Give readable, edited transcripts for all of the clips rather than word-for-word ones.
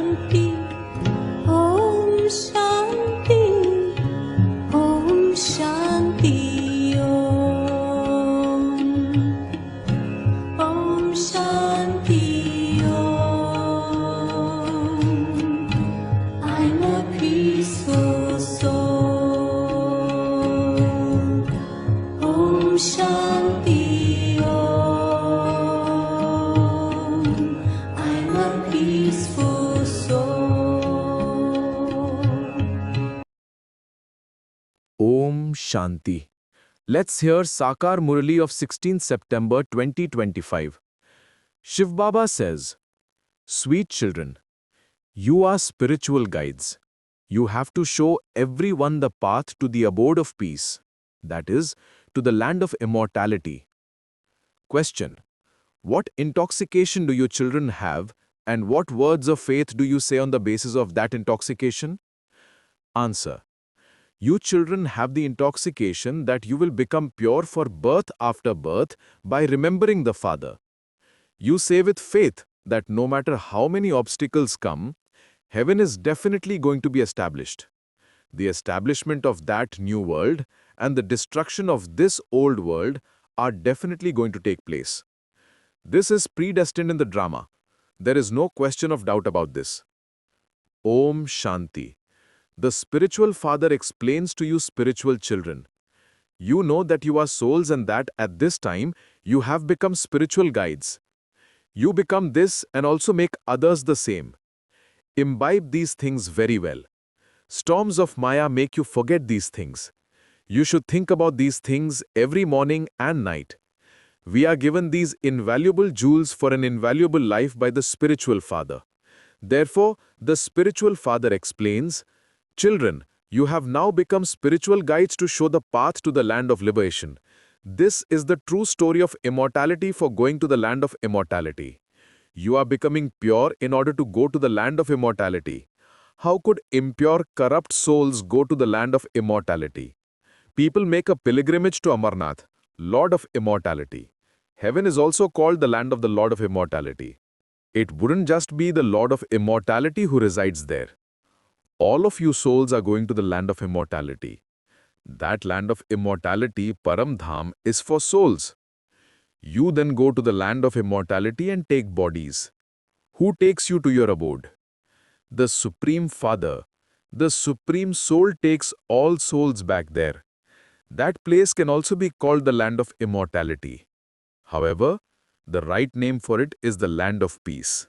Shanti, Om Shanti, Om Shanti, Om Shanti, Om. I'm a peaceful soul. Om Shanti, Om. I'm a peaceful soul. Om Shanti. Let's hear Sakar Murali of 16 September 2025. Shiv Baba says, Sweet children, you are spiritual guides. You have to show everyone the path to the abode of peace, that is, to the land of immortality. Question: what intoxication do your children have, and what words of faith do you say on the basis of that intoxication? Answer: you children have the intoxication that you will become pure for birth after birth by remembering the Father. You say with faith that no matter how many obstacles come, heaven is definitely going to be established. The establishment of that new world and the destruction of this old world are definitely going to take place. This is predestined in the drama. There is no question of doubt about this. Om Shanti. The spiritual father explains to you spiritual children. You know that you are souls and that at this time you have become spiritual guides. You become this and also make others the same. Imbibe these things very well. Storms of Maya make you forget these things. You should think about these things every morning and night. We are given these invaluable jewels for an invaluable life by the spiritual father. Therefore, the spiritual father explains, Children, you have now become spiritual guides to show the path to the land of liberation. This is the true story of immortality for going to the land of immortality. You are becoming pure in order to go to the land of immortality. How could impure, corrupt souls go to the land of immortality? People make a pilgrimage to Amarnath, Lord of Immortality. Heaven is also called the land of the Lord of Immortality. It wouldn't just be the Lord of Immortality who resides there. All of you souls are going to the land of immortality. That land of immortality, Param Dham, is for souls. You then go to the land of immortality and take bodies. Who takes you to your abode? The Supreme Father, the Supreme Soul takes all souls back there. That place can also be called the land of immortality. However, the right name for it is the land of peace.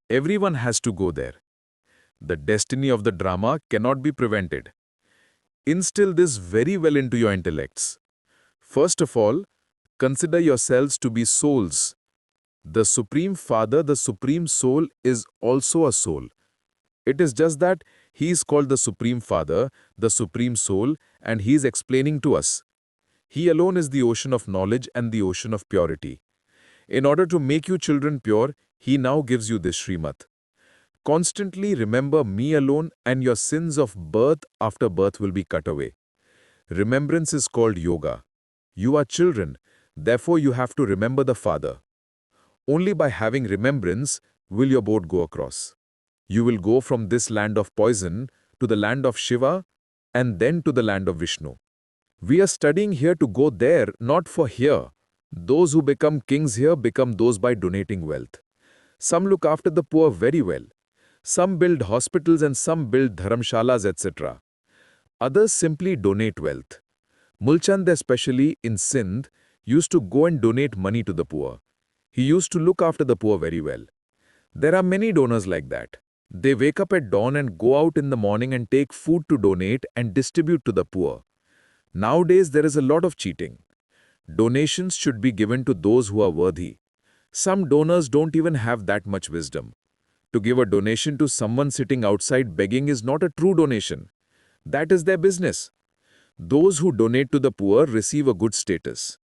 Everyone has to go there. The destiny of the drama cannot be prevented. Instill this very well into your intellects. First of all, consider yourselves to be souls. The Supreme Father, the Supreme Soul, is also a soul. It is just that he is called the Supreme Father, the Supreme Soul, and he is explaining to us. He alone is the ocean of knowledge and the ocean of purity. In order to make you children pure, he now gives you this Srimad. Constantly remember me alone and your sins of birth after birth will be cut away. Remembrance is called yoga. You are children, therefore you have to remember the Father. Only by having remembrance will your boat go across. You will go from this land of poison to the land of Shiva and then to the land of Vishnu. We are studying here to go there, not for here. Those who become kings here become those by donating wealth. Some look after the poor very well. Some build hospitals and some build dharamshalas, etc. Others simply donate wealth. Mulchand, especially in Sindh, used to go and donate money to the poor. He used to look after the poor very well. There are many donors like that. They wake up at dawn and go out in the morning and take food to donate and distribute to the poor. Nowadays, there is a lot of cheating. Donations should be given to those who are worthy. Some donors don't even have that much wisdom. To give a donation to someone sitting outside begging is not a true donation. That is their business. Those who donate to the poor receive a good status.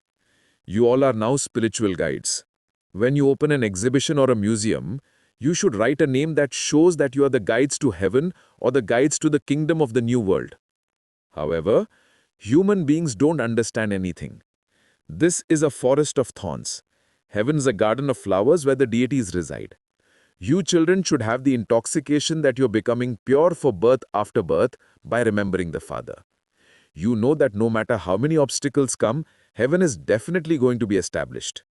You all are now spiritual guides. When you open an exhibition or a museum, you should write a name that shows that you are the guides to heaven or the guides to the kingdom of the new world. However, human beings don't understand anything. This is a forest of thorns. Heaven is a garden of flowers where the deities reside. You children should have the intoxication that you're becoming pure for birth after birth by remembering the Father. You know that no matter how many obstacles come, heaven is definitely going to be established.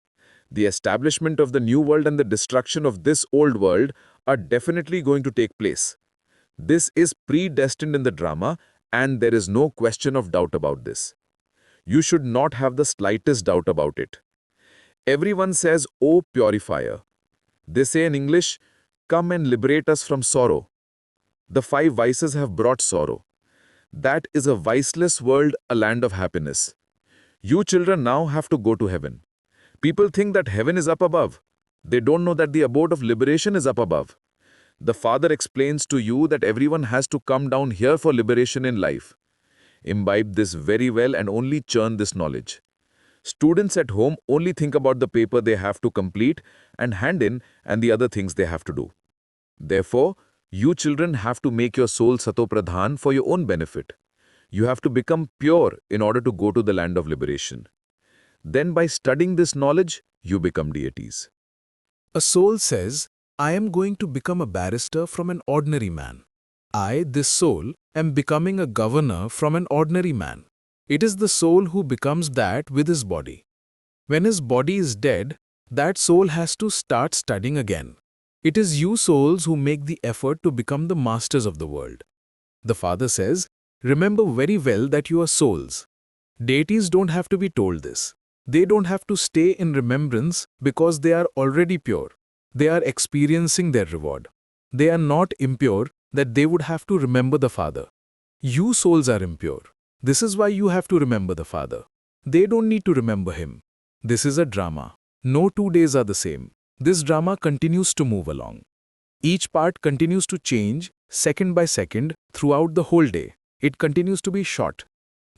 The establishment of the new world and the destruction of this old world are definitely going to take place. This is predestined in the drama, and there is no question of doubt about this. You should not have the slightest doubt about it. Everyone says, "O purifier." They say in English, "Come and liberate us from sorrow." The five vices have brought sorrow. That is a viceless world, a land of happiness. You children now have to go to heaven. People think that heaven is up above. They don't know that the abode of liberation is up above. The Father explains to you that everyone has to come down here for liberation in life. Imbibe this very well and only churn this knowledge. Students at home only think about the paper they have to complete and hand in and the other things they have to do. Therefore, you children have to make your soul satopradhan for your own benefit. You have to become pure in order to go to the land of liberation. Then by studying this knowledge, you become deities. A soul says, I am going to become a barrister from an ordinary man. I, this soul, am becoming a governor from an ordinary man. It is the soul who becomes that with his body. When his body is dead, that soul has to start studying again. It is you souls who make the effort to become the masters of the world. The Father says, remember very well that you are souls. Deities don't have to be told this. They don't have to stay in remembrance because they are already pure. They are experiencing their reward. They are not impure that they would have to remember the Father. You souls are impure. This is why you have to remember the Father. They don't need to remember Him. This is a drama. No 2 days are the same. This drama continues to move along. Each part continues to change, second by second, throughout the whole day. It continues to be short.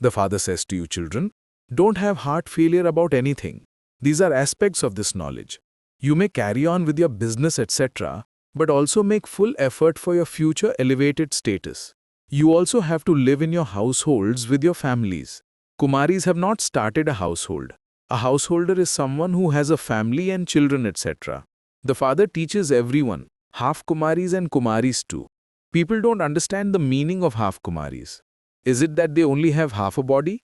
The Father says to you children, don't have heart failure about anything. These are aspects of this knowledge. You may carry on with your business etc., but also make full effort for your future elevated status. You also have to live in your households with your families. Kumaris have not started a household. A householder is someone who has a family and children etc. The Father teaches everyone, half Kumaris and Kumaris too. People don't understand the meaning of half Kumaris. Is it that they only have half a body?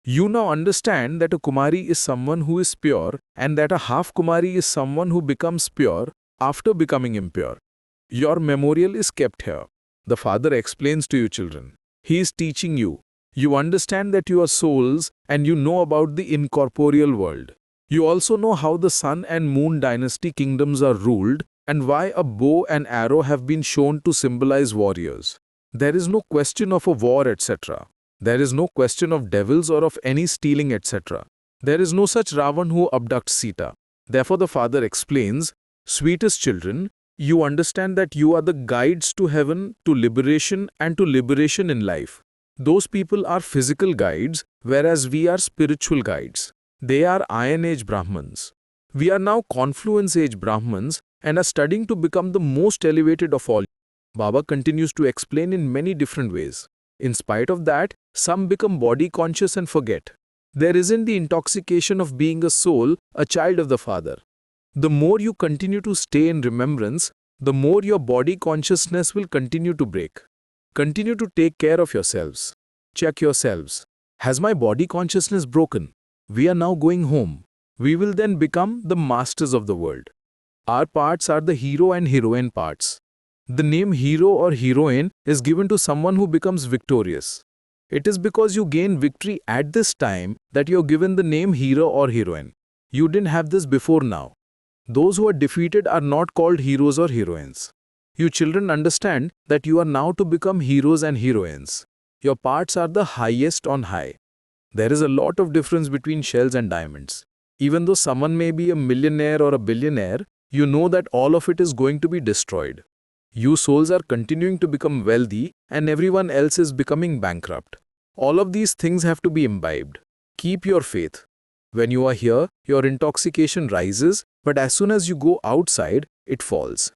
You now understand that a Kumari is someone who is pure and that a half Kumari is someone who becomes pure after becoming impure. Your memorial is kept here. The Father explains to you children. He is teaching you. You understand that you are souls and you know about the incorporeal world. You also know how the sun and moon dynasty kingdoms are ruled and why a bow and arrow have been shown to symbolize warriors. There is no question of a war etc. There is no question of devils or of any stealing etc. There is no such Ravan who abducts Sita. Therefore the Father explains, sweetest children, you understand that you are the guides to heaven, to liberation and to liberation in life. Those people are physical guides, whereas we are spiritual guides. They are Iron Age Brahmans. We are now Confluence Age Brahmans and are studying to become the most elevated of all. Baba continues to explain in many different ways. In spite of that, some become body conscious and forget. There isn't the intoxication of being a soul, a child of the Father. The more you continue to stay in remembrance, the more your body consciousness will continue to break. Continue to take care of yourselves. Check yourselves. Has my body consciousness broken? We are now going home. We will then become the masters of the world. Our parts are the hero and heroine parts. The name hero or heroine is given to someone who becomes victorious. It is because you gain victory at this time that you are given the name hero or heroine. You didn't have this before now. Those who are defeated are not called heroes or heroines. You children understand that you are now to become heroes and heroines. Your parts are the highest on high. There is a lot of difference between shells and diamonds. Even though someone may be a millionaire or a billionaire, you know that all of it is going to be destroyed. You souls are continuing to become wealthy and everyone else is becoming bankrupt. All of these things have to be imbibed. Keep your faith. When you are here, your intoxication rises, but as soon as you go outside, it falls.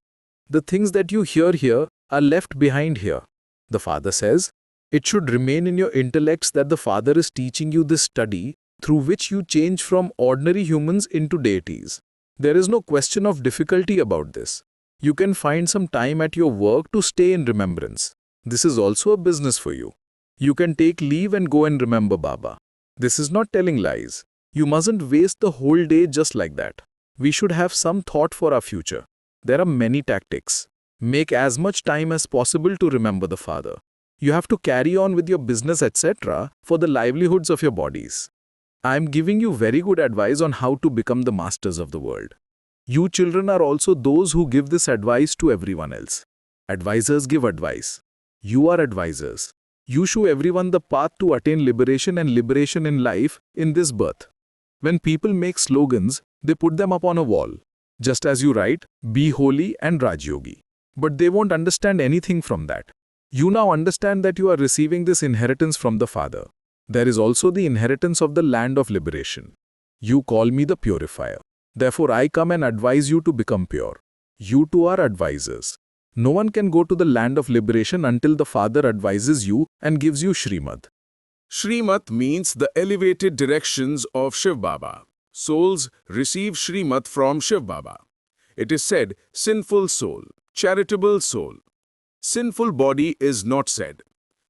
The things that you hear here are left behind here. The Father says, it should remain in your intellects that the Father is teaching you this study through which you change from ordinary humans into deities. There is no question of difficulty about this. You can find some time at your work to stay in remembrance. This is also a business for you. You can take leave and go and remember Baba. This is not telling lies. You mustn't waste the whole day just like that. We should have some thought for our future. There are many tactics. Make as much time as possible to remember the Father. You have to carry on with your business, etc., for the livelihoods of your bodies. I am giving you very good advice on how to become the masters of the world. You children are also those who give this advice to everyone else. Advisors give advice. You are advisors. You show everyone the path to attain liberation and liberation in life in this birth. When people make slogans, they put them up on a wall. Just as you write, be holy and Raj Yogi. But they won't understand anything from that. You now understand that you are receiving this inheritance from the Father. There is also the inheritance of the land of liberation. You call me the purifier. Therefore, I come and advise you to become pure. You too are advisors. No one can go to the land of liberation until the Father advises you and gives you Shrimad. Shrimat means the elevated directions of Shiv Baba. Souls receive Shrimat from Shiv Baba. It is said, sinful soul, charitable soul. Sinful body is not said.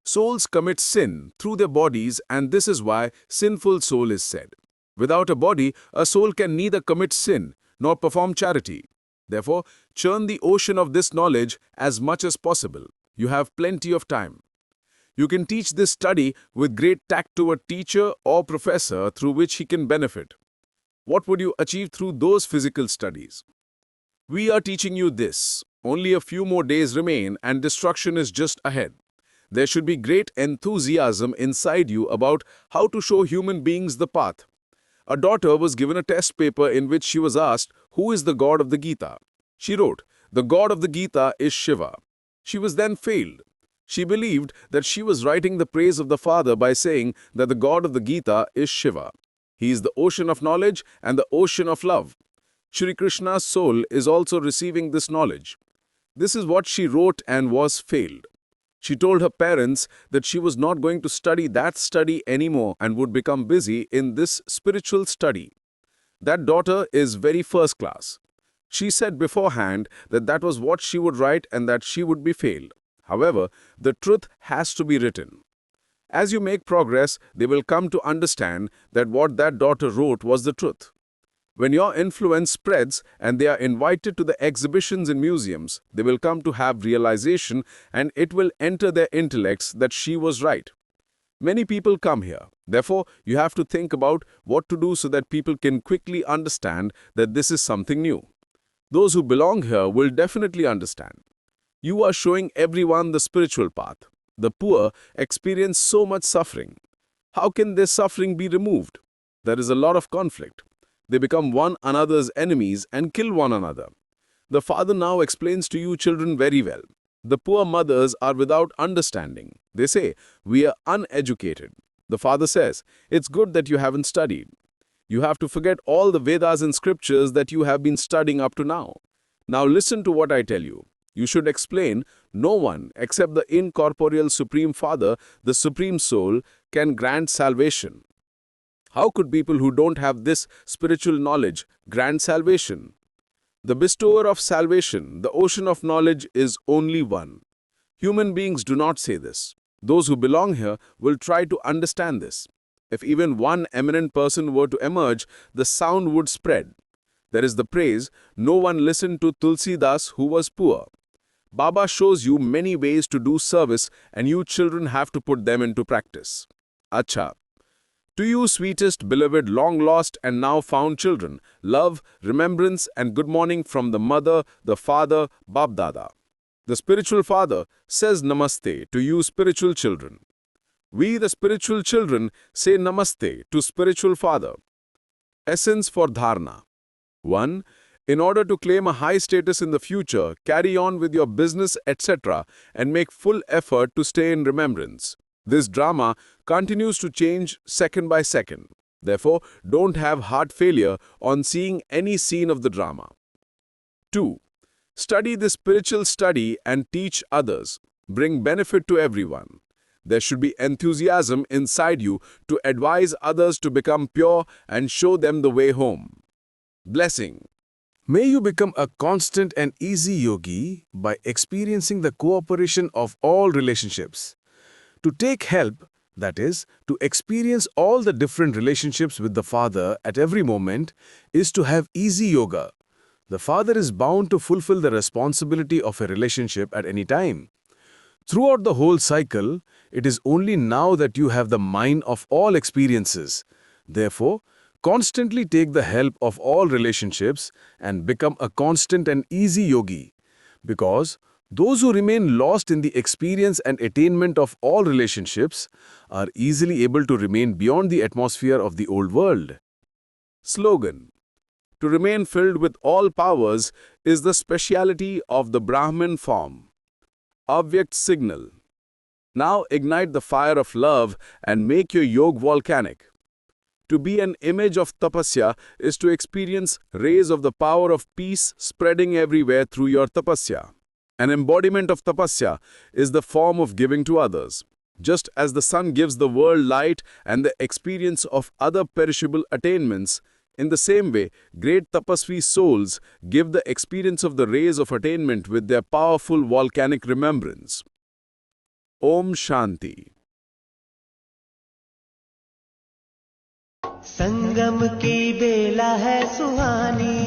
Souls commit sin through their bodies, and this is why sinful soul is said. Without a body, a soul can neither commit sin nor perform charity. Therefore, churn the ocean of this knowledge as much as possible. You have plenty of time. You can teach this study with great tact to a teacher or professor through which he can benefit. What would you achieve through those physical studies? We are teaching you this. Only a few more days remain and destruction is just ahead. There should be great enthusiasm inside you about how to show human beings the path. A daughter was given a test paper in which she was asked, who is the god of the Gita? She wrote, the god of the Gita is Shiva. She was then failed. She believed that she was writing the praise of the Father by saying that the god of the Gita is Shiva. He is the ocean of knowledge and the ocean of love. Shri Krishna's soul is also receiving this knowledge. This is what she wrote and was failed. She told her parents that she was not going to study that study anymore and would become busy in this spiritual study. That daughter is very first class. She said beforehand that that was what she would write and that she would be failed. However, the truth has to be written. As you make progress, they will come to understand that what that daughter wrote was the truth. When your influence spreads and they are invited to the exhibitions in museums, they will come to have realization and it will enter their intellects that she was right. Many people come here. Therefore, you have to think about what to do so that people can quickly understand that this is something new. Those who belong here will definitely understand. You are showing everyone the spiritual path. The poor experience so much suffering. How can this suffering be removed? There is a lot of conflict. They become one another's enemies and kill one another. The Father now explains to you children very well. The poor mothers are without understanding. They say, we are uneducated. The Father says, it's good that you haven't studied. You have to forget all the Vedas and scriptures that you have been studying up to now. Now listen to what I tell you. You should explain, no one except the incorporeal Supreme Father, the Supreme Soul, can grant salvation. How could people who don't have this spiritual knowledge grant salvation? The bestower of salvation, the ocean of knowledge, is only one. Human beings do not say this. Those who belong here will try to understand this. If even one eminent person were to emerge, the sound would spread. There is the praise, no one listened to Tulsi Das who was poor. Baba shows you many ways to do service and you children have to put them into practice. Acha. To you, sweetest, beloved, long-lost and now found children, love, remembrance and good morning from the mother, the father, Bab Dada. The spiritual father says Namaste to you spiritual children. We, the spiritual children, say Namaste to spiritual father. Essence for Dharna. 1. In order to claim a high status in the future, carry on with your business, etc. and make full effort to stay in remembrance. This drama continues to change second by second. Therefore, don't have heart failure on seeing any scene of the drama. 2. Study the spiritual study and teach others. Bring benefit to everyone. There should be enthusiasm inside you to advise others to become pure and show them the way home. Blessing. May you become a constant and easy yogi by experiencing the cooperation of all relationships. To take help, that is, to experience all the different relationships with the Father at every moment, is to have easy yoga. The Father is bound to fulfill the responsibility of a relationship at any time. Throughout the whole cycle, it is only now that you have the mind of all experiences. Therefore, constantly take the help of all relationships and become a constant and easy yogi. Because those who remain lost in the experience and attainment of all relationships are easily able to remain beyond the atmosphere of the old world. Slogan: to remain filled with all powers is the speciality of the Brahmin form. Avyakt signal. Now ignite the fire of love and make your yoga volcanic. To be an image of tapasya is to experience rays of the power of peace spreading everywhere through your tapasya. An embodiment of tapasya is the form of giving to others. Just as the sun gives the world light and the experience of other perishable attainments, in the same way, great tapasvi souls give the experience of the rays of attainment with their powerful volcanic remembrance. Om Shanti. संगम की बेला है सुहानी,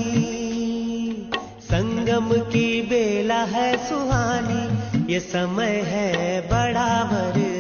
संगम की बेला है सुहानी, ये समय है बड़ा वरदानी।